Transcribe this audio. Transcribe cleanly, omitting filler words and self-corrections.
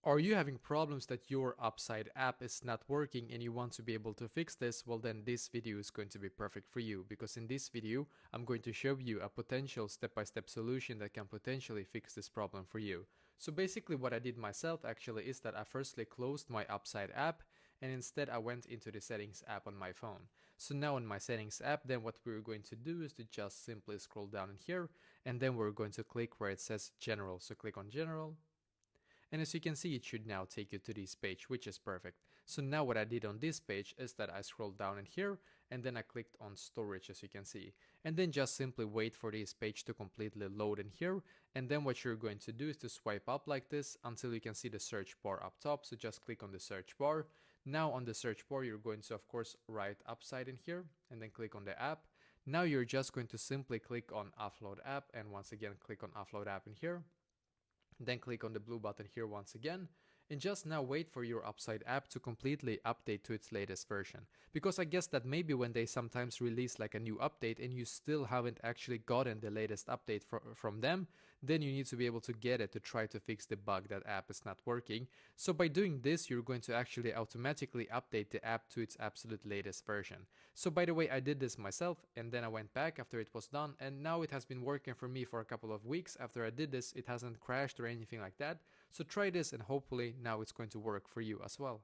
Are you having problems that your Upside app is not working and you want to be able to fix this? Well, then this video is going to be perfect for you, because in this video I'm going to show you a potential step-by-step solution that can potentially fix this problem for you. So basically what I did myself actually is that I firstly closed my Upside app and instead I went into the settings app on my phone. So now in my settings app, then what we're going to do is to just simply scroll down in here, and then we're going to click where it says general. So click on general. And as you can see, it should now take you to this page, which is perfect. So now what I did on this page is that I scrolled down in here and then I clicked on storage, as you can see. And then just simply wait for this page to completely load in here. And then what you're going to do is to swipe up like this until you can see the search bar up top. So just click on the search bar. Now on the search bar, you're going to, of course, write Upside in here and then click on the app. Now you're just going to simply click on offload app and once again click on offload app in here. Then click on the blue button here once again, and just now wait for your Upside app to completely update to its latest version. Because I guess that maybe when they sometimes release like a new update and you still haven't actually gotten the latest update from them, then you need to be able to get it to try to fix the bug that app is not working. So by doing this, you're going to actually automatically update the app to its absolute latest version. So by the way, I did this myself and then I went back after it was done, and now it has been working for me for a couple of weeks. After I did this, it hasn't crashed or anything like that. So try this and hopefully now it's going to work for you as well.